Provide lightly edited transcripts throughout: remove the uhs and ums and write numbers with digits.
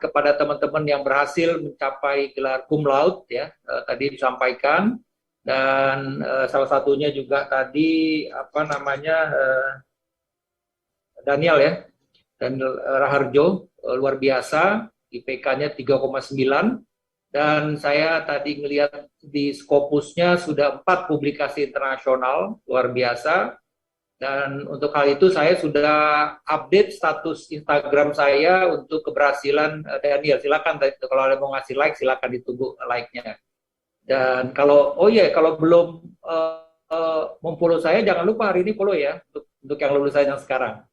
kepada teman-teman yang berhasil mencapai gelar cum laude ya, tadi disampaikan, dan salah satunya juga tadi apa namanya Daniel ya, Daniel Raharjo, luar biasa, IPK-nya 3,9, dan saya tadi ngelihat di Scopusnya sudah 4 publikasi internasional, luar biasa. Dan untuk hal itu saya sudah update status Instagram saya untuk keberhasilan Daniel. Silakan kalau ada mau ngasih like, silakan ditunggu like-nya. Dan kalau kalau belum memfollow saya, jangan lupa hari ini follow ya untuk yang lulusan yang sekarang.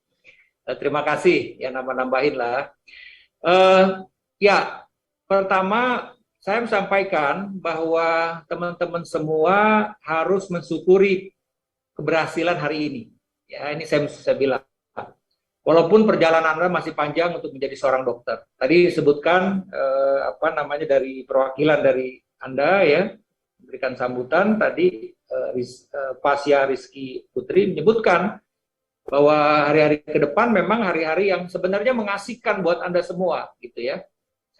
Terima kasih ya, nambah-nambahin lah. Ya, pertama saya sampaikan bahwa teman-teman semua harus mensyukuri keberhasilan hari ini. Ya, ini saya bilang. Walaupun perjalanan Anda masih panjang untuk menjadi seorang dokter. Tadi disebutkan dari perwakilan dari Anda ya, memberikan sambutan tadi Pasya Rizky Putri menyebutkan bahwa hari-hari ke depan memang hari-hari yang sebenarnya mengasihkan buat Anda semua gitu ya.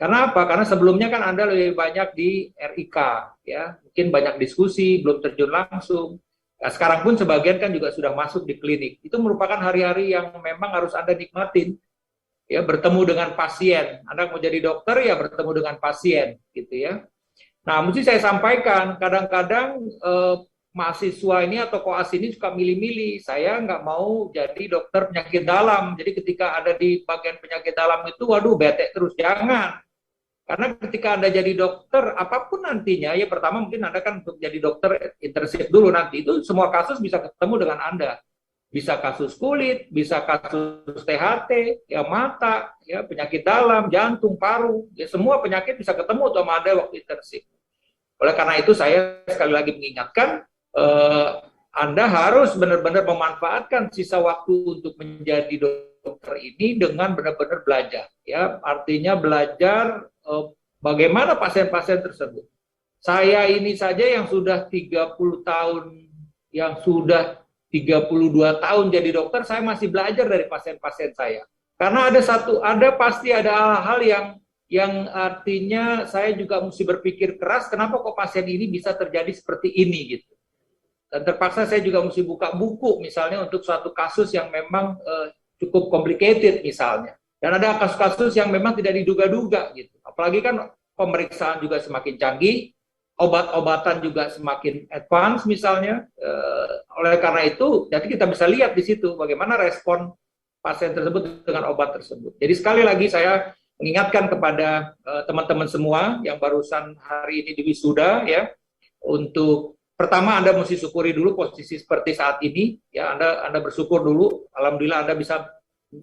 Karena apa? Karena sebelumnya kan Anda lebih banyak di RIK ya, mungkin banyak diskusi, belum terjun langsung. Nah, sekarang pun sebagian kan juga sudah masuk di klinik. Itu merupakan hari-hari yang memang harus Anda nikmatin. Ya, bertemu dengan pasien. Anda mau jadi dokter ya bertemu dengan pasien gitu ya. Nah, mesti saya sampaikan, kadang-kadang mahasiswa ini atau koas ini suka milih-milih. Saya nggak mau jadi dokter penyakit dalam. Jadi ketika ada di bagian penyakit dalam itu, waduh bete terus. Jangan. Karena ketika Anda jadi dokter, apapun nantinya, ya pertama mungkin Anda kan untuk jadi dokter internship dulu nanti, itu semua kasus bisa ketemu dengan Anda. Bisa kasus kulit, bisa kasus THT, ya mata, ya penyakit dalam, jantung, paru, ya semua penyakit bisa ketemu sama Anda waktu internship. Oleh karena itu saya sekali lagi mengingatkan, Anda harus benar-benar memanfaatkan sisa waktu untuk menjadi dokter ini dengan benar-benar belajar. Ya, artinya belajar bagaimana pasien-pasien tersebut. Saya ini saja yang sudah 30 tahun, yang sudah 32 tahun jadi dokter, saya masih belajar dari pasien-pasien saya. Karena pasti ada hal-hal yang artinya saya juga mesti berpikir keras, kenapa kok pasien ini bisa terjadi seperti ini gitu. Dan terpaksa saya juga mesti buka buku misalnya untuk suatu kasus yang memang cukup complicated misalnya. Dan ada kasus-kasus yang memang tidak diduga-duga gitu. Apalagi kan pemeriksaan juga semakin canggih, obat-obatan juga semakin advance misalnya. Oleh karena itu, jadi kita bisa lihat di situ bagaimana respon pasien tersebut dengan obat tersebut. Jadi sekali lagi saya mengingatkan kepada teman-teman semua yang barusan hari ini di wisuda ya, untuk pertama Anda mesti syukuri dulu posisi seperti saat ini ya, Anda bersyukur dulu, alhamdulillah Anda bisa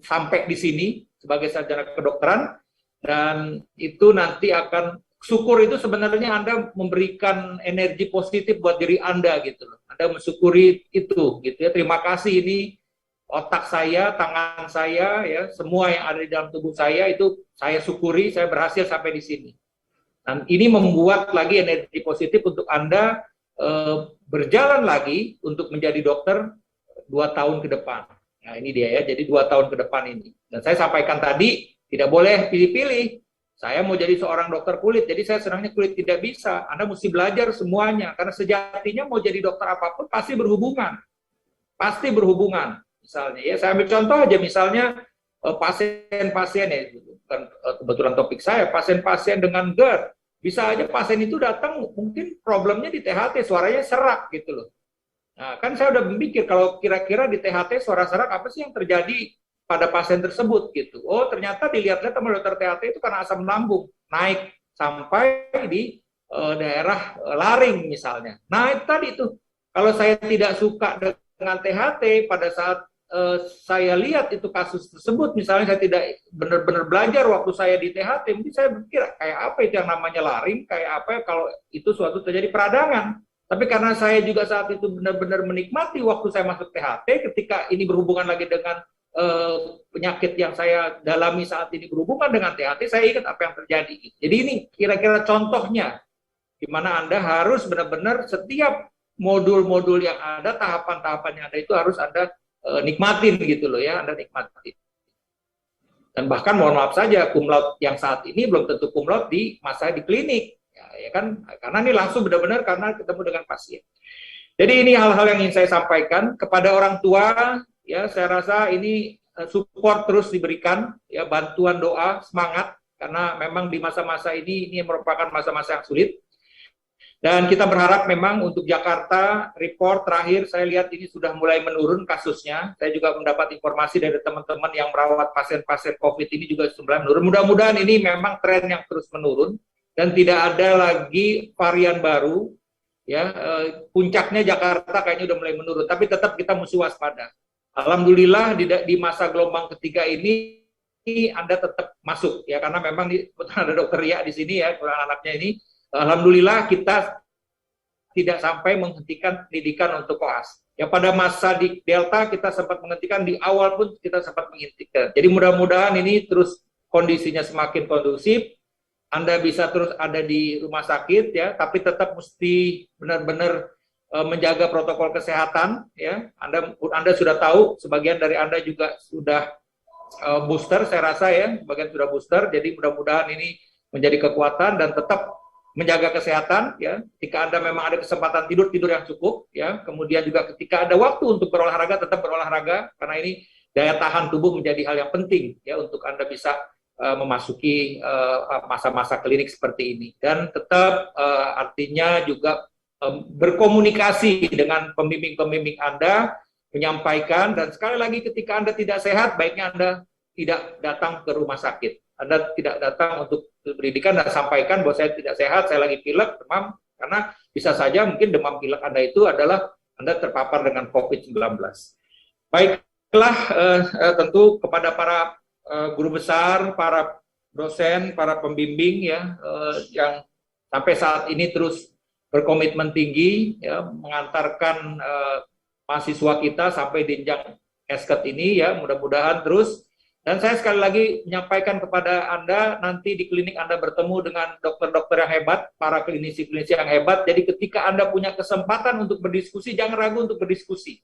sampai di sini sebagai sarjana kedokteran, dan itu nanti akan syukur itu sebenarnya Anda memberikan energi positif buat diri Anda gitu loh. Anda mensyukuri itu gitu ya. Terima kasih, ini otak saya, tangan saya ya, semua yang ada di dalam tubuh saya itu saya syukuri, saya berhasil sampai di sini. Dan ini membuat lagi energi positif untuk Anda berjalan lagi untuk menjadi dokter 2 tahun ke depan. Nah ini dia ya, jadi 2 tahun ke depan ini. Dan saya sampaikan tadi, tidak boleh pilih-pilih. Saya mau jadi seorang dokter kulit, jadi saya senangnya kulit, tidak bisa. Anda mesti belajar semuanya, karena sejatinya mau jadi dokter apapun pasti berhubungan. Pasti berhubungan. Misalnya, ya saya ambil contoh aja, misalnya pasien-pasien ya, bukan kebetulan topik saya, pasien-pasien dengan GERD. Bisa aja pasien itu datang, mungkin problemnya di THT, suaranya serak gitu loh. Nah, kan saya udah berpikir kalau kira-kira di THT suara serak apa sih yang terjadi pada pasien tersebut gitu. Oh, ternyata dilihat-lihat sama dokter THT itu karena asam lambung naik sampai di daerah laring misalnya. Nah, itu tadi itu. Kalau saya tidak suka dengan THT pada saat saya lihat itu kasus tersebut, misalnya saya tidak benar-benar belajar waktu saya di THT, mungkin saya berpikir kayak apa itu yang namanya laring, kayak apa kalau itu suatu terjadi peradangan. Tapi karena saya juga saat itu benar-benar menikmati waktu saya masuk THT, ketika ini berhubungan lagi dengan penyakit yang saya dalami saat ini berhubungan dengan THT, saya ingat apa yang terjadi. Jadi ini kira-kira contohnya, di mana Anda harus benar-benar setiap modul-modul yang ada, tahapan-tahapan yang ada itu harus Anda nikmatin gitu loh ya, Anda nikmatin. Dan bahkan mohon maaf saja, cum laude yang saat ini belum tentu cum laude di masa di klinik. Ya kan, karena ini langsung benar-benar karena ketemu dengan pasien. Jadi ini hal-hal yang ingin saya sampaikan kepada orang tua. Ya, saya rasa ini support terus diberikan, ya, bantuan doa, semangat, karena memang di masa-masa ini merupakan masa-masa yang sulit. Dan kita berharap memang untuk Jakarta, report terakhir saya lihat ini sudah mulai menurun kasusnya. Saya juga mendapat informasi dari teman-teman yang merawat pasien-pasien COVID ini juga mulai menurun. Mudah-mudahan ini memang tren yang terus menurun dan tidak ada lagi varian baru. Ya, puncaknya Jakarta kayaknya udah mulai menurun, tapi tetap kita mesti waspada. Alhamdulillah di masa gelombang ketiga ini Anda tetap masuk, ya, karena memang ada dokter Ria di sini, ya, anaknya ini. Alhamdulillah kita tidak sampai menghentikan pendidikan untuk koas. Ya, pada masa di Delta kita sempat menghentikan, di awal pun kita sempat menghentikan. Jadi mudah-mudahan ini terus kondisinya semakin kondusif, Anda bisa terus ada di rumah sakit, ya, tapi tetap mesti benar-benar menjaga protokol kesehatan, ya. Anda sudah tahu, sebagian dari Anda juga sudah booster, saya rasa, ya, bagian sudah booster. Jadi mudah-mudahan ini menjadi kekuatan dan tetap menjaga kesehatan, ya. Ketika Anda memang ada kesempatan tidur yang cukup, ya. Kemudian juga ketika ada waktu untuk berolahraga, tetap berolahraga, karena ini daya tahan tubuh menjadi hal yang penting, ya, untuk Anda bisa memasuki masa-masa klinik seperti ini. Dan tetap artinya juga berkomunikasi dengan pembimbing-pembimbing Anda, menyampaikan, dan sekali lagi ketika Anda tidak sehat, baiknya Anda tidak datang ke rumah sakit. Anda tidak datang untuk pendidikan dan sampaikan bahwa saya tidak sehat, saya lagi pilek, demam, karena bisa saja mungkin demam pilek Anda itu adalah Anda terpapar dengan COVID-19. Baiklah, tentu kepada para guru besar, para dosen, para pembimbing, ya, yang sampai saat ini terus berkomitmen tinggi, ya, mengantarkan mahasiswa kita sampai jenjang esket ini, ya, mudah-mudahan terus. Dan saya sekali lagi menyampaikan kepada Anda, nanti di klinik Anda bertemu dengan dokter-dokter yang hebat, para klinisi-klinisi yang hebat. Jadi ketika Anda punya kesempatan untuk berdiskusi, jangan ragu untuk berdiskusi.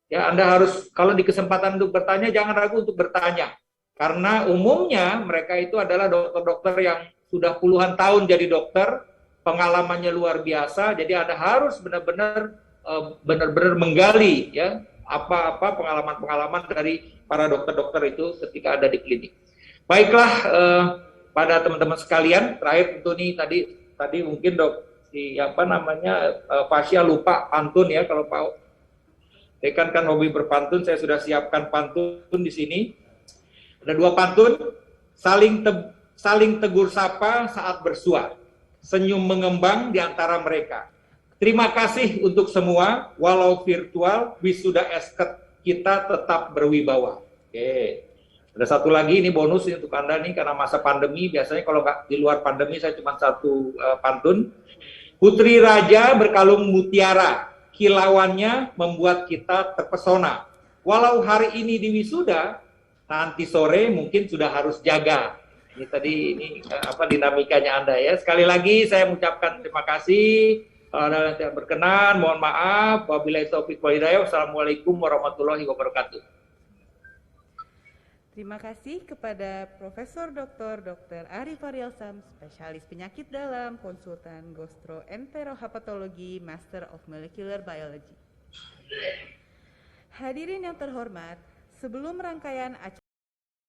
Ya, Anda harus, kalau di kesempatan untuk bertanya, jangan ragu untuk bertanya. Karena umumnya mereka itu adalah dokter-dokter yang sudah puluhan tahun jadi dokter, pengalamannya luar biasa. Jadi Anda harus benar-benar menggali, ya, apa pengalaman-pengalaman dari para dokter-dokter itu ketika ada di klinik. Baiklah, pada teman-teman sekalian, terakhir tentu nih tadi mungkin Fasya lupa pantun, ya. Kalau Pak Dekan kan hobi berpantun, saya sudah siapkan pantun di sini. Ada 2 pantun, saling tegur sapa saat bersua, senyum mengembang di antara mereka. Terima kasih untuk semua, walau virtual, wisuda esket kita tetap berwibawa. Oke. Ada satu lagi, ini bonus untuk Anda nih, karena masa pandemi, biasanya kalau nggak di luar pandemi saya cuma satu pantun. Putri Raja berkalung mutiara, kilauannya membuat kita terpesona. Walau hari ini di wisuda, nanti sore mungkin sudah harus jaga. Ini tadi dinamikanya Anda, ya. Sekali lagi saya mengucapkan terima kasih. Kalau ada yang tidak berkenan, mohon maaf. Wabillahi taufiq wal hidayah. Wassalamualaikum warahmatullahi wabarakatuh. Terima kasih kepada Profesor Dr. Ari Faryalsam, spesialis penyakit dalam, konsultan gastroenterohepatologi, Master of Molecular Biology. Hadirin yang terhormat, sebelum rangkaian acara